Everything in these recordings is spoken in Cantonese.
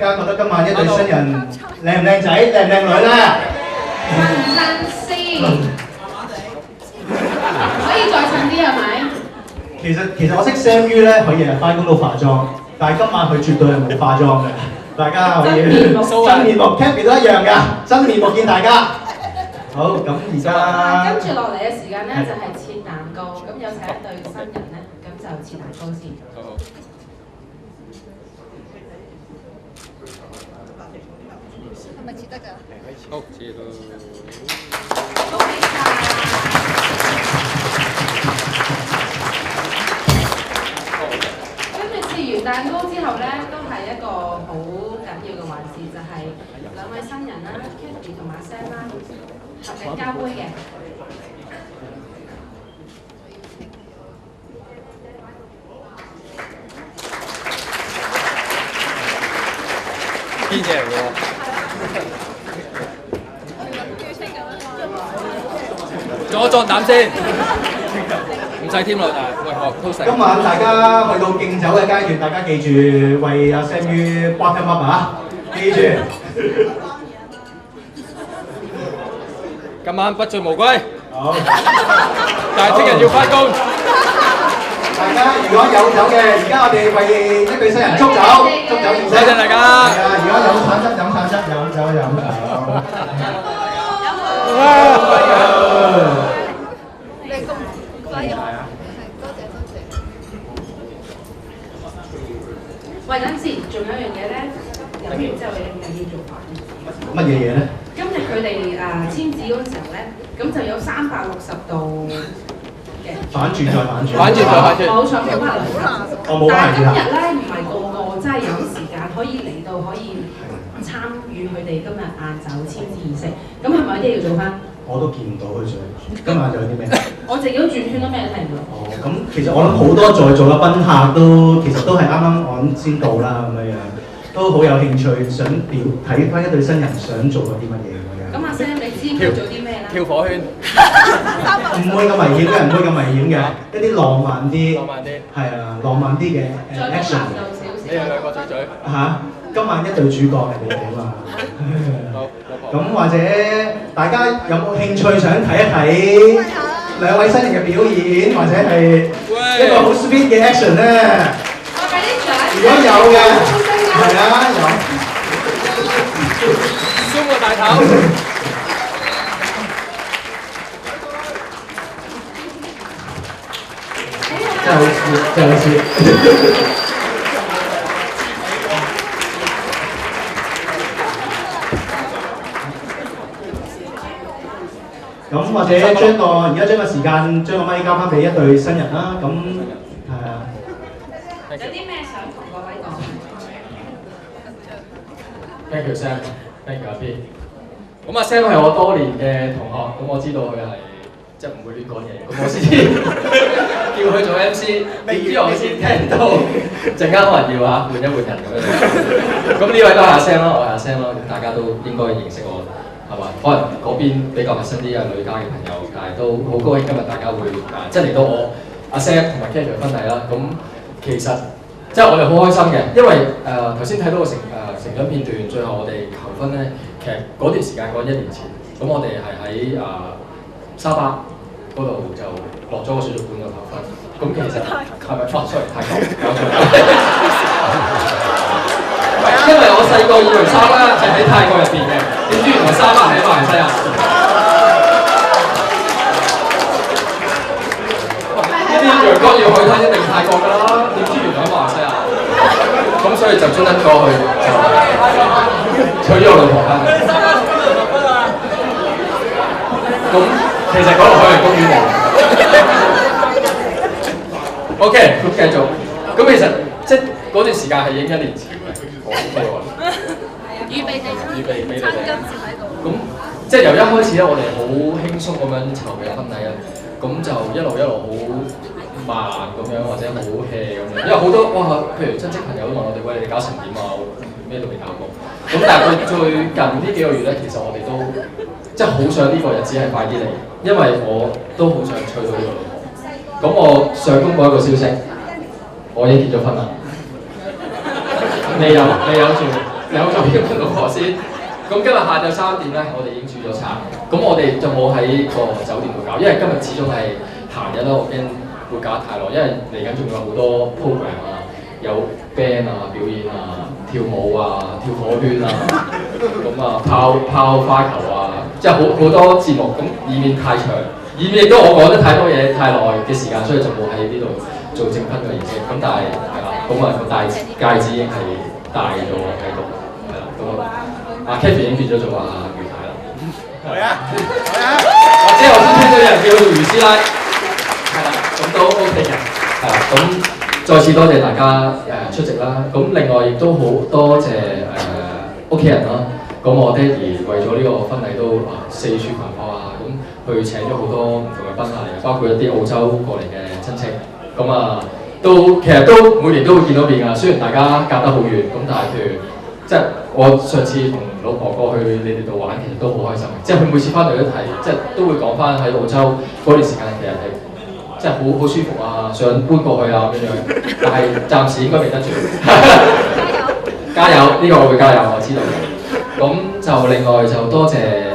家覺得今晚一對新人靚唔靚仔、靚唔靚女咧？襯先，可以再襯啲係咪？其實我識 Sam U 咧，佢日日翻工都化妝，但係今晚佢絕對係冇化妝嘅。大家可以真面目 Kathy 都一樣㗎，真面目見大家。好，咁而家跟住落嚟嘅時間咧就係切蛋糕，咁有請一對新人咧，咁就切蛋糕先。係咪切得㗎？好，切到。恭喜晒！跟住切完蛋糕之後咧，都係一個好緊要嘅環節，就係兩位新人啦 ，Kathy 同埋 Sam 啦，合力交杯嘅。邊隻嚟嘅喎？撞一撞膽先，唔使添啦，喂，都食。今晚大家去到敬酒嘅階段，大家記住為阿 Sam U back him up 啊！記住。今晚不醉無歸。好。但係聽日要返工。大家如果有酒嘅，而家我哋為一對新人祝酒儀式。多謝大家。係啊，如果有產汁飲產汁，有酒飲酒。你咁快飲？多謝多謝。喂，等陣，仲有一樣嘢咧，飲完之後你又要做法。乜嘢嘢咧？今日佢哋簽字嗰陣時候咧，咁就有360度嘅。反轉再反轉。反轉再反轉。冇錯，冇乜我冇但係今翻嚟日咧，唔係個個真係有時間可以嚟到可以參與佢哋今日晏晝簽字儀式。咁係咪一定要做翻？我都見唔到佢上。今晚仲有啲咩？我自己都轉圈都咩都睇唔到。哦，咁其實我諗好多在座嘅賓客都其實都係啱啱我諗先到啦咁樣，都好有興趣想睇翻一對新人想做過啲乜嘢咁樣。咁阿 Sam，你知佢做啲咩啦？跳火圈。唔會咁危險嘅，唔會咁危險嘅，一啲浪漫啲。浪漫啲。係啊，浪漫啲嘅再 action。你哋兩個嘴嘴。嚇，今晚一對主角係你哋啊嘛。好。咁或者大家有冇興趣想睇一睇兩位新人嘅表演，或者係一個好 sweet 嘅 action 咧？我俾啲獎。如果有嘅，係啊，有。鬆個大頭。真係好似，真係好似。咁或者而家將個時間將個咪交翻俾一對新人啦。咁係啊。有啲咩想同各位講 ？Thank you Sam， thank you 阿 B。咁阿 Sam 係我多年嘅同學，咁我知道佢係即係唔會亂講嘢，咁我先叫佢做 MC， 點知我先聽到陣間可能要換一換人咁樣。咁呢位都係阿 Sam 啦，我係阿 Sam 啦，大家都應該認識我。係嘛？可能嗰邊比較陌生啲嘅女家嘅朋友，但係都好高興今日大家會即係嚟到我阿 Sam 同埋 Kathy 嘅婚禮啦。咁其實即係我哋好開心嘅，因為頭先睇到個成長片段，最後我哋求婚咧，其實嗰段時間講1年前，咁我哋係喺沙巴嗰度就落咗個水族館度求婚。咁其實係咪？sorry， 泰國搞錯咗。因為我細個以為沙巴係喺泰國入邊嘅，點知原來沙巴係喺馬來西亞。呢啲陽光要去睇一定泰國㗎啦，點知原來喺馬來西亞。咁所以就專登過去娶咗我老婆翻嚟。咁其實嗰度海洋公園嚟。OK， 咁繼續。咁其實即係嗰段時間係影1年前。預備地預備俾你哋。餐巾接喺度。咁即係由一開始咧，我哋好輕鬆咁樣籌備婚禮啊，咁就一路好慢咁樣，或者好 hea 咁樣，因為好多哇，譬如親戚朋友都問我哋，喂，你哋搞成點啊？咩都未搞過。咁但係最近呢幾個月咧，其實我哋都即係好想呢個日子係快啲嚟，因為我都好想娶到呢個老婆。咁我上公布一個消息，我已經結咗婚啦。未有住。有咗英文老婆先。咁今日下晝3點咧，我哋已經煮咗餐。咁我哋就冇喺個酒店度搞，因為今日始終係閒日啦，我驚會搞得太耐，因為嚟緊仲有好多 program 啊，有 band 啊表演啊，跳舞啊，跳火圈啊，咁啊拋花球啊，即係好多節目，咁以免太長，以免亦都我講得太多嘢太耐嘅時間，所以就冇喺呢度做證婚嘅儀式。咁但係係啦，咁啊個戒指已經係戴咗喺度，係啦，咁阿 Kathy 已經變咗做阿余太啦。係啊，係啊。或者我先聽到有人叫佢做余師奶，係啦，咁都 OK 嘅，係啦，咁再次多謝大家出席啦。咁另外亦都好多謝屋企人啦。咁我爹哋為咗呢個婚禮都四處頻撲啊，咁去請咗好多唔同嘅賓客嚟，包括一啲澳洲過嚟嘅親戚。咁啊，其實都每年都會見到面㗎。雖然大家隔得好遠，咁但係譬如即係我上次同老婆過去你哋度玩，其實都好開心嘅。即係佢每次翻嚟都提，即係都會講翻喺澳洲嗰段時間其實係即係好舒服啊，想搬過去啊咁樣。但係暫時應該未得住。加油！呢個我會加油，我知道嘅。咁就另外就多謝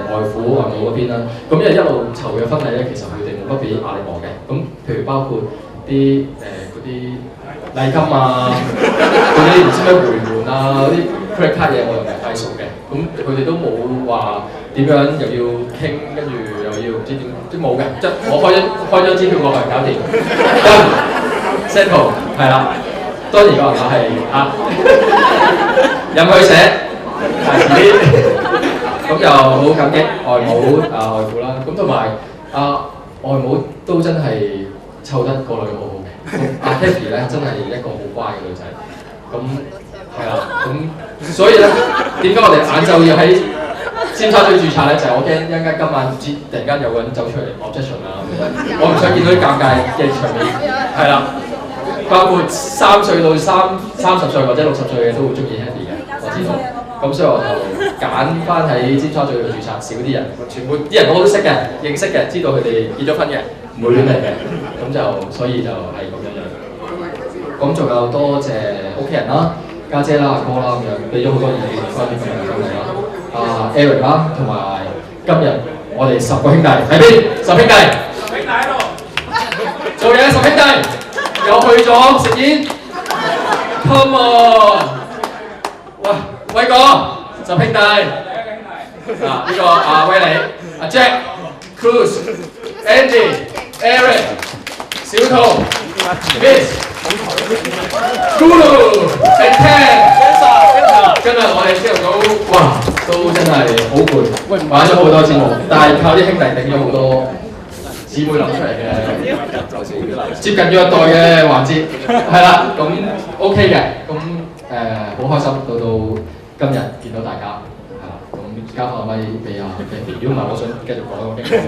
外父外母嗰邊啦。咁因為一路籌嘅婚禮咧，其實佢哋冇乜俾壓力我嘅。咁譬如包括啲嗰啲禮金啊，嗰啲唔知咩回門啊，嗰啲 credit card 嘢我又唔係太熟嘅。咁佢哋都冇話點樣又要傾，跟住又要唔知點，都冇嘅。即係我開張支票過去搞掂，跟 settle 係啦。當然個銀碼係任佢寫。大遲啲，咁就好感激外母外父啦，咁同埋外母都真係湊得個女好好嘅，阿 Kathy 咧真係一個好乖嘅女仔，咁係啦，咁所以咧點解我哋晏晝要喺尖沙咀註冊咧？就係我驚一陣間今晚唔知突然間有個人走出嚟 objection 啊，我唔想見到啲尷尬嘅場面，係啦，包括3歲到30歲或者60歲嘅都會中意 Kathy 嘅，我知道。咁所以我就揀翻喺尖沙咀度註冊，少啲人，全部啲人我都識嘅、認識嘅，知道佢哋結咗婚嘅，唔會亂嚟嘅。咁就所以就係咁樣。咁仲有多謝屋企人啦、家姐啦、阿哥啦咁樣，俾咗好多意見關於今日嘅婚禮啦。Eric 啦，同埋今日我哋10個兄弟喺邊？10兄弟。10兄弟喺度。做嘢10兄弟，又去咗食煙。Come on！ 喂！威哥，10兄弟，呢個威利，Jack、Cruz、Andy、Eric、小兔、Miss、Guru、and Ken。今日我哋朝頭早，哇，都真係好攰，玩咗好多節目，但係靠啲兄弟頂咗好多姊妹諗出嚟嘅接近約代嘅環節，係啦，咁 OK 嘅，咁好開心到。今日見到大家，係啦，咁交翻個咪俾阿 Kathy。如果唔係，我想繼續講個經過，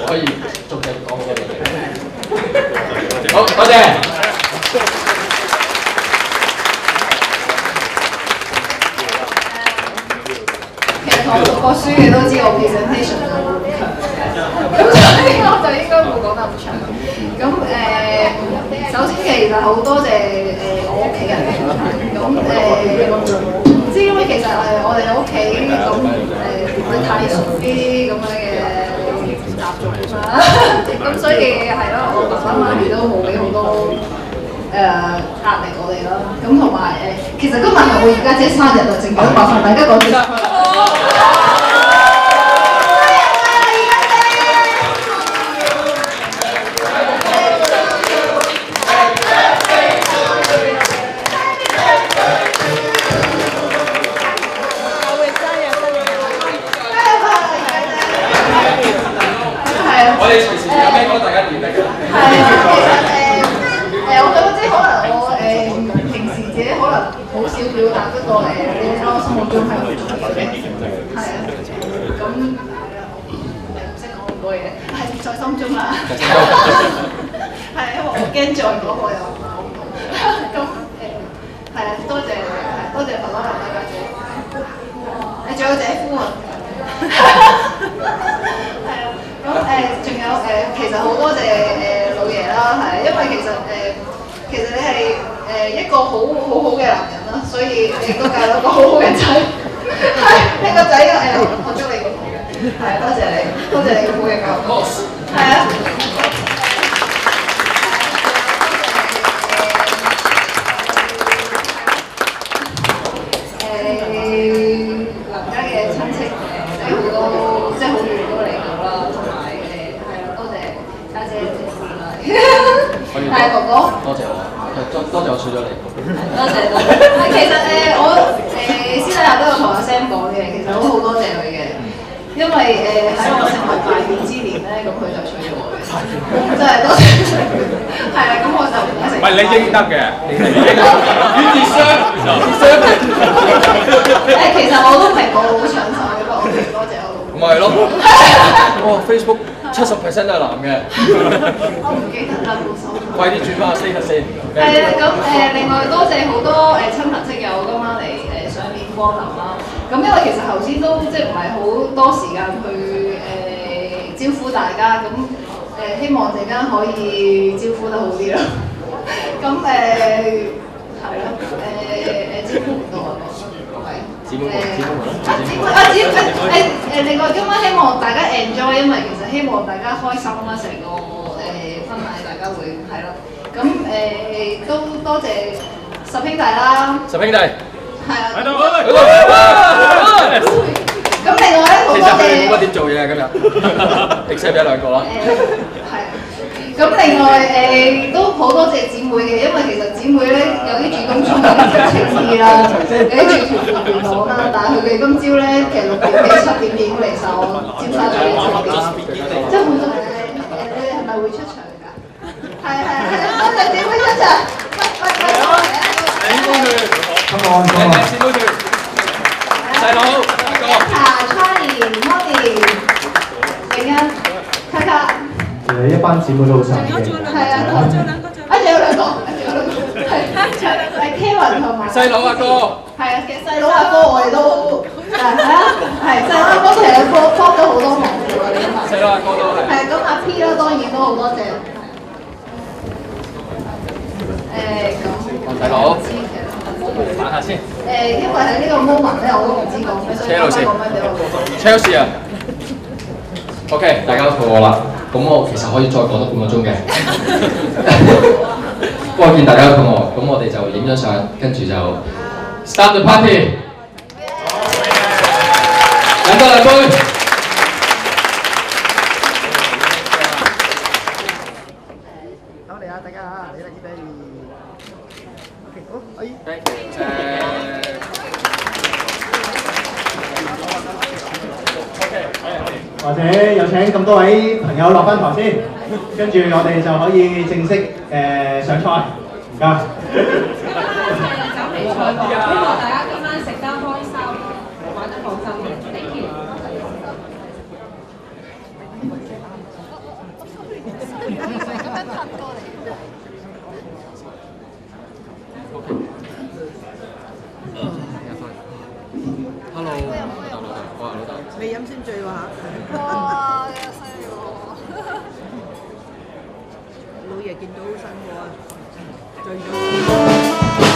我可以仲繼續講好多嘢。好，多謝。其實我讀過書嘅都知我 presentation 都好強嘅，咁所以我就應該冇講得咁長。咁首先其實好多謝我屋企人嘅，咁唔知因為其實我哋屋企咁唔係太熟呢啲咁樣嘅習俗啦，咁所以係咯，我爸爸媽咪都冇俾好多壓力我哋啦，咁同埋其實今日係我而家姐生日啊，正經麻煩大家講聲。我哋隨時有咩歌大家點嚟㗎？係啊，其實我覺得即係可能我平時自己可能好少表達，不過你喺我心目中係好重要嘅。係啊，咁唔識講咁多嘢，係在心中啦。係因為我驚再講我又講唔到。咁係啊，多謝爸爸媽媽家姐，仲有姐夫啊。係啊。咁仲有其實好多謝老爺啦，係因為其實你係一個好嘅男人啦，啦，所以你都教到個好好嘅仔，係你個仔我祝你個好嘅，係多謝你，多謝你個好嘅教育，係啊。林家嘅親戚即係好多，即係好遠都嚟到啦，同埋係啦，多謝家姐謝師奶，係哥哥，多謝我，多謝我娶咗你。多謝多謝。其實我私底下都有同阿 Sam 講嘅，其實我好多謝佢嘅，因為喺我成為大變之年咧，咁佢就娶咗我嘅，真係多謝。係啦，咁我就唔使。喂，你應得嘅，與自相其實我都明我好搶手嘅，不過我多謝我老公。咪係咯。哇 ，Facebook 70% 都係男嘅。我唔記得啦，冇手。快啲轉翻個 status 先。係啊，咁另外多謝好多親朋戚友今晚嚟上面光臨啦。咁因為其實頭先都即係唔係好多時間去招呼大家，咁希望陣間可以招呼得好啲啦。咁係啦，招呼唔到啊，姊妹們另外今晚希望大家 enjoy， 因為其實希望大家開心啦，成個婚禮大家會係啦。咁都多謝十兄弟啦，十兄弟。係啊。喺度。咁另外咧好多謝。其實佢哋冇乜點做嘢啊，今日。except 一兩個啦。係。咁另外都好多謝姊妹嘅，因為其實姊妹咧有啲主動衝，有啲出情啲啦，有啲住條條講啦，但係佢哋今朝咧其實6點幾7點已經嚟晒我尖沙咀嘅酒店，即係好多你哋係咪會出場㗎？係，多謝姊妹出場，細佬，Charlie、Molly、景欣、卡卡。一班姊妹都好曬嘅。係啊，仲有兩個，係 Kevin 同埋細佬阿哥。係啊，其實細佬阿哥我哋都係細佬阿哥其實幫咗好多忙嘅喎，你諗下。細佬阿哥都係。係咁阿 P 啦，當然都好多謝。咁細佬。玩下先。因為喺呢個 moment 咧，我都唔知講咩，所以講咩俾我。Chelsea 啊。OK， 大家都肚餓啦，咁我其實可以再講多半個鐘嘅。不過見大家都肚餓，咁我哋就影咗相，跟住就 start the party。飲多兩杯。等我嚟啊，大家嚇，你嚟預備。OK，好，可以。或者有請咁多位朋友落翻台先，跟住我哋就可以正式上菜，唔該。酒嚟菜檔，希望大家今晚食得開心，玩得放心嘅。Thank you。Hello，我係老豆。未飲先醉喎嚇。哇！你又犀利喎！老爺見到好辛苦啊，醉咗。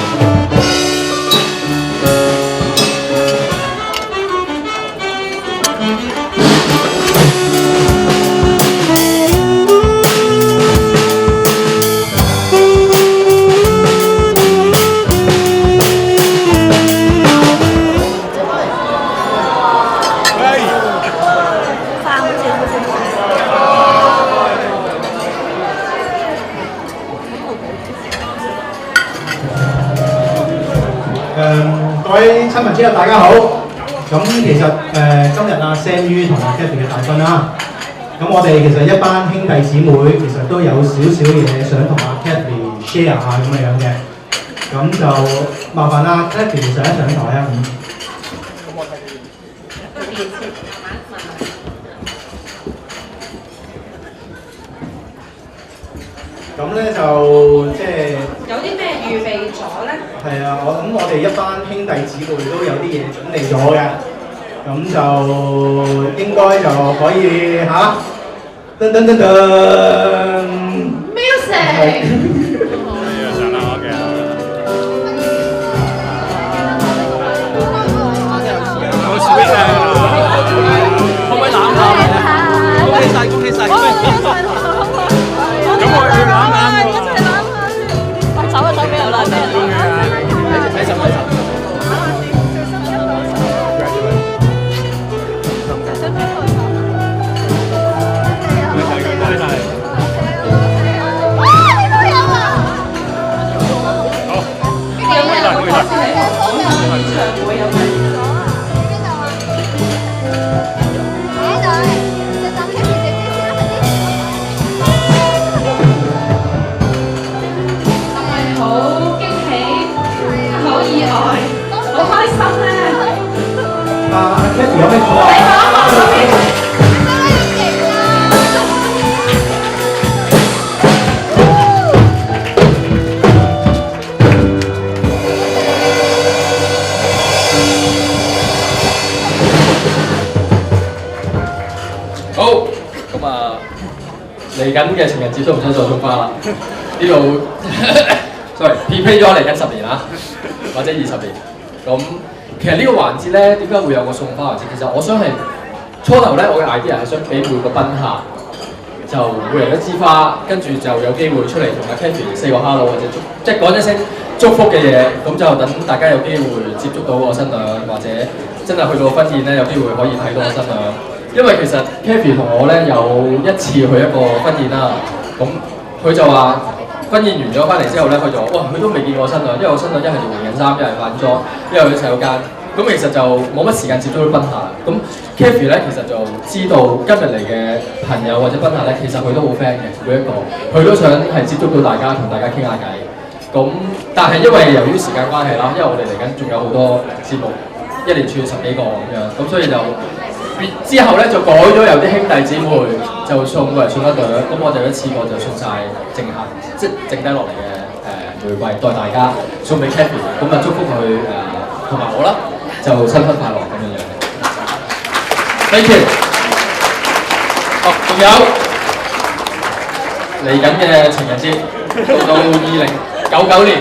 各位親朋戚友大家好。咁其實今日阿 Sam 於同阿 Kathy 嘅大婚啦。咁我哋其實一班兄弟姊妹其實都有少少嘢想同阿 Kathy share 下咁樣嘅。咁就麻煩阿 Kathy 上一上台啊。咁咧就即係有啲咩預備咗咧？係啊，我哋一班兄弟姊妹都有啲嘢準備咗嘅，咁就應該就可以嚇，噔噔噔噔 ，music。Kathy 有咩講啊？好，咁啊，嚟緊嘅情人節都唔使再送花啦。呢度，sorry，prepare 咗嚟緊10年啦，或者20年。咁其實呢個環節咧，點解會有個送花環節？其實我想係初頭咧，我嘅 idea 係想俾每個賓客就每人一支花，跟住就有機會出嚟同阿 Kathy say 個 hello 或者即係講一聲祝福嘅嘢，咁就等大家有機會接觸到個新娘，或者真係去到婚宴咧，有機會可以睇到個新娘。因為其實 Kathy 同我咧有一次去一個婚宴啦，咁佢就話婚宴完咗翻嚟之後咧，佢就話：哇，佢都未見過新娘，因為我新娘一係就換緊衫，一係化妝，一係去洗手間。咁其實就冇乜時間接觸到賓客。咁 Kathy 咧其實就知道今日嚟嘅朋友或者賓客咧，其實佢都好 friend 嘅，每一個佢都想係接觸到大家，同大家傾下偈。咁但係因為由於時間關係啦，因為我哋嚟緊仲有好多節目，一連串10幾個咁樣，咁所以就。之後咧就改咗有啲兄弟姊妹就送過嚟送一朵，咁我就一次過就送晒剩下即係剩低落嚟嘅玫瑰，代大家送俾 Kathy， 咁啊祝福佢同埋我啦，就新婚快樂咁樣樣。Thank you。哦，仲有嚟緊嘅情人節，到2099年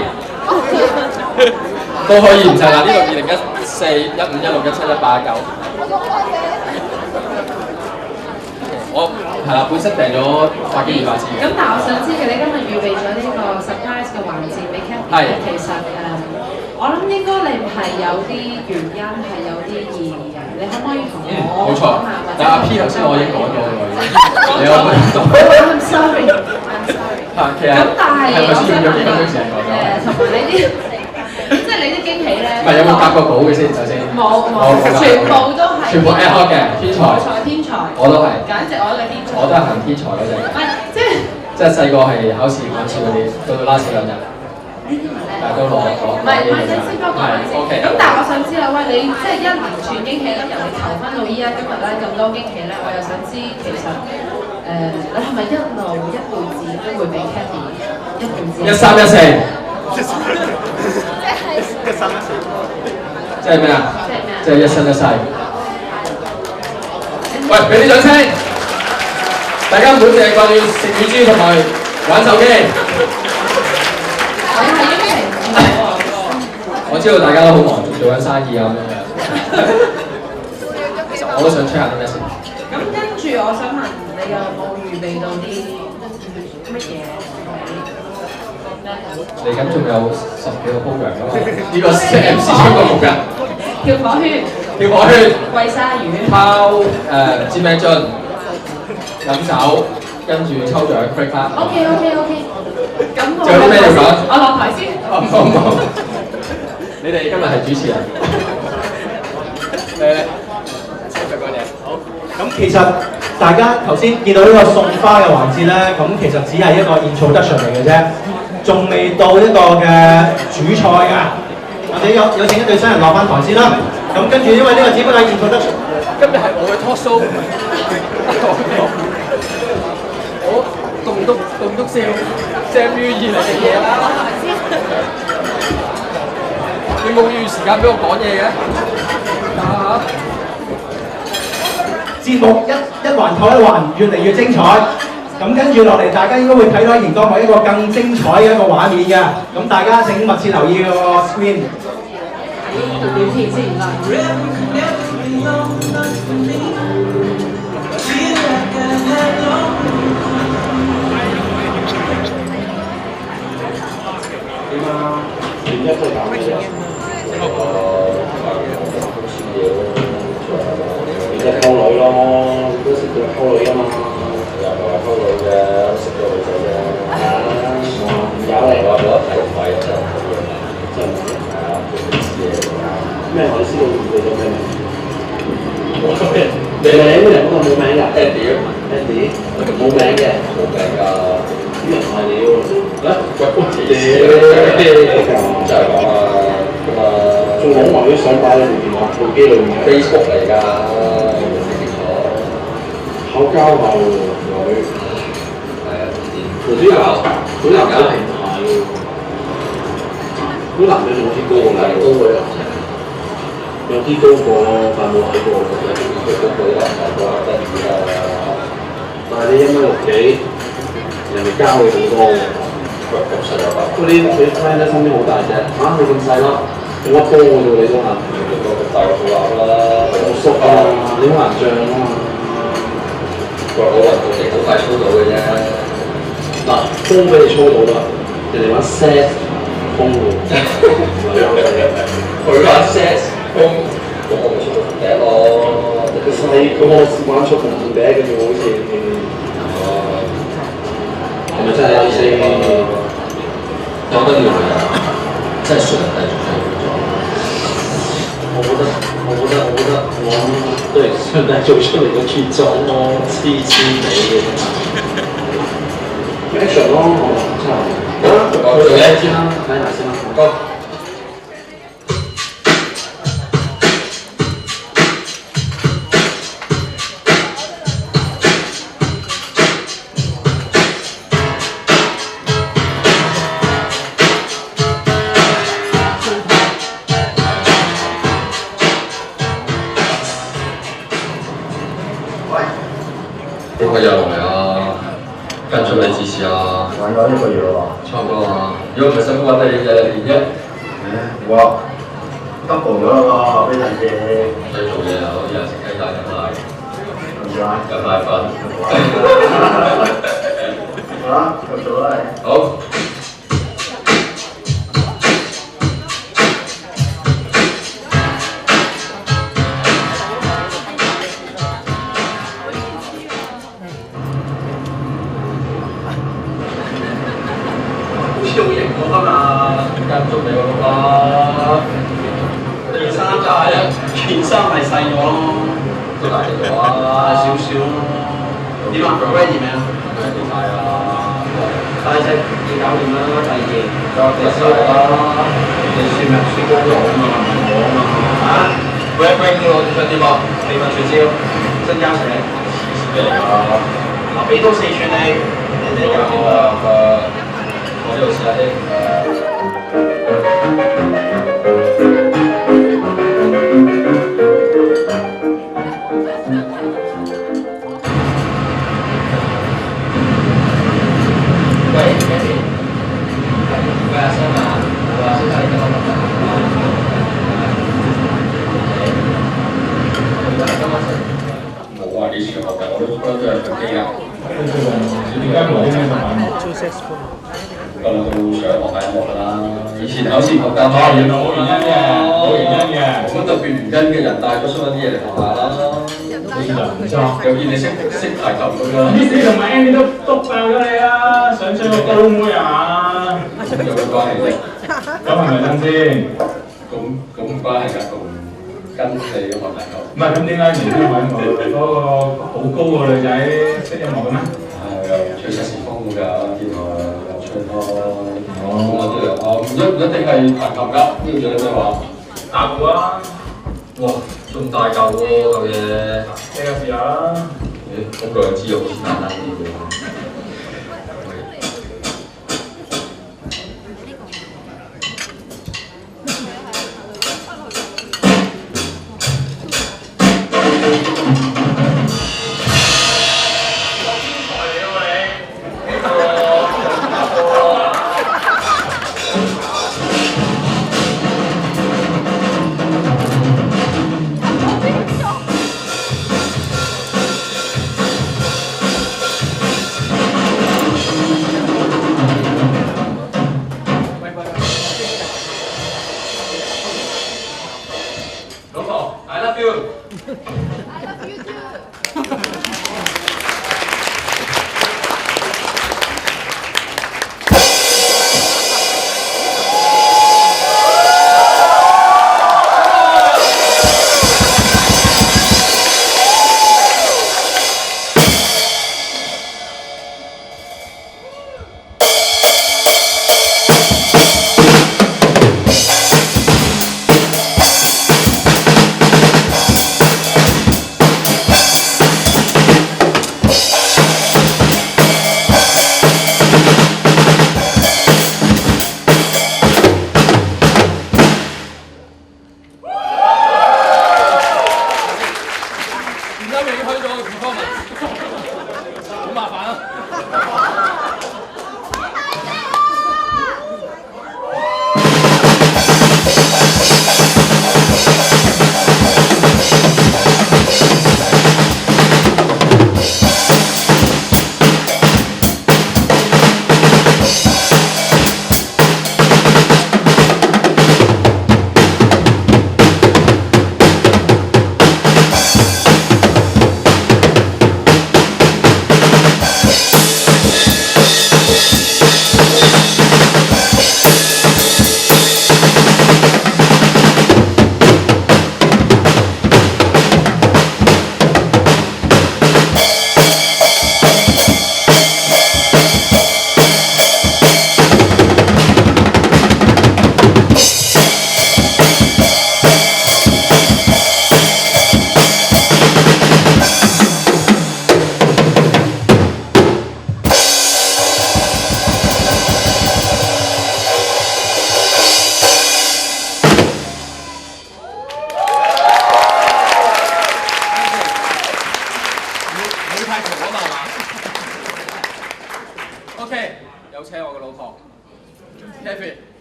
都可以唔晒啦。呢度2014、15、16、17、18、19。我係啦，本身訂咗100幾200次嘅。咁但係我想知嘅，你今日預備咗呢個 surprise 嘅環節俾 Kathy，其實我諗應該你係有啲原因係有啲意義嘅，你可唔可以同我講下？但阿 P 頭先我已經講咗㗎啦，你有冇？I'm sorry。其實咁但係係咪先用咗幾分鐘時間講咗？同埋你啲。即係你啲驚喜咧，唔係有冇夾過稿嘅先？首先冇，全部都係全部 ad hoc 嘅天才，天才，我都係，簡直我係天才，我都係行天才嗰隻，唔係即係細個係考試嗰啲，到 last 2日，但係都攞，唔係先不過講先，咁但係我想知啦，喂你即係一連串驚喜咧，由你求婚到依家今日咧咁多驚喜咧，我又想知其實你係咪一輩子都會俾 Kathy 1314？即係咩啊？即係一生一世。喂，俾啲掌聲！大家唔好淨係掛住食乳豬同埋玩手機。我知道大家都好忙，做緊生意啊咁樣。其實我都想 check 下啲咩先。咁跟住我想問你有冇預備到啲乜嘢？嚟緊仲有10幾個 program 㗎嘛？呢個 MC 超過6日。跳火圈。跳火圈。餵鯊魚。拋煎餅樽，飲酒，跟住抽獎 break 啦。OK。咁我。仲有啲咩要講？我落台先。好。你哋今日係主持人。再講嘢。好。咁其實大家頭先見到呢個送花嘅環節咧，咁其實只係一個 introduction 嚟嘅啫。仲未到一個嘅主菜㗎，或者有請一對新人落翻台先啦。咁跟住因為呢個只不過係introduction，今日係我嘅 talk show， 我棟篤笑，Sam 於意嚟嘅嘢啦。你冇預時間俾我講嘢嘅？節目一環扣一環，越嚟越精彩。咁跟住落嚟，大家應該會睇到喺熒光幕一個更精彩嘅一個畫面嘅。咁大家請密切留意個 screen。睇條短片先啦。點啊？點一個搞嘅？你就溝女咯，你都識到溝女啊嘛。又係話溝女嘅，識到女仔嘅。有嚟我覺得睇唔係真係啊！咩海獅你做咩名？你名咩嚟？嗰個冇名㗎。Andy 冇名嘅。冇名㗎。啲人話你啊，鬼故事就係講啊，仲講話啲相擺喺部電話部機裏面 Facebook 嚟㗎，考交後女係啊，嗰啲好難搞平台喎，好難嘅做啲高㗎，高嘅有啲高過，但冇睇過，有啲高過有睇過得意㗎，但係你1.6幾，人哋交你好多喎。咁實有吧？嗰啲你 friend 咧身邊好大隻，你咁細粒，冇乜波嘅啫你都係。大個肚腩啦，好縮啊，你好難漲啊嘛。個運動力好快操到嘅啫。嗱，風俾你操到啦，人哋玩 set 風喎。佢玩 set 風，咁我咪操到第一咯。細個玩出紅第一嘅啫喎，好似。係咪真係有先？我覺得要係真係順人繼續做咗。我都係上帝做出嚟嘅傑作咯，黐地嘅。action 咯，真係。好，做嘢先啦，睇下先啦。Go。呢個又嚟啊！跟住你指示啊！玩咗1個月啦喎。差唔多啊！如果唔係辛苦揾你日日練啫。哇 double 咗啦喎，俾人嘅。唔使做嘢啊！有啲人食雞蛋飲奶，咁樣。飲奶粉。好啦，繼續啦你。好。做型我㗎嘛，間唔中你個啦。件衫就係件衫係細咗咯，都大咗啊！大少少咯。點啊 ？ready 未啊？ready 晒啊！大隻要搞掂啦，第二件。你收啦！你算咩？算高佬啊嘛，唔係我啊嘛。啊 ？break 咯，點樣點啊？秘密絕招，增加成。咩嚟㗎？嗱，俾多4寸你，你搞掂啦。我呢度試下先。喂 ，Kevin，喂阿生啊，我話先睇緊我冇啊！以前學嘅我都係長機啊。點解冇啲咩特別？個兩個會想學下音樂㗎啦。以前考試學教花嘢冇原因嘅，冇原因嘅。冇乜特別原因嘅人帶咗出啲嘢嚟學下啦。又見你識排球咁樣。Miss 同埋 Andy 都爆咗你啦，想追個高妹啊！有咩關係啫？咁係咪真先？咁唔關係㗎，同跟你學排球。唔係咁點解唔知揾我嗰個好高個女仔識音樂嘅咩？係啊，吹薩士風㗎，見我有吹開。咁我都有啊，唔一定係彈琴㗎，呢個仲有咩話？打鼓啊！哇，仲大嚿喎嚿嘢。你有試下啦。咁兩支又好似簡單啲嘅。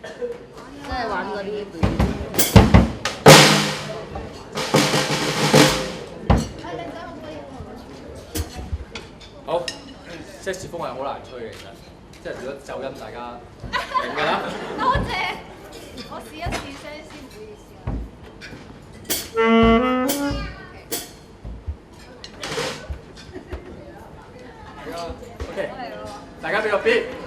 即係玩嗰啲。好，即係時風係好難吹嘅，其實，即係如果走音大家明㗎啦。多謝，我試一試聲先，唔好意思啊。OK， 大家俾個 beat。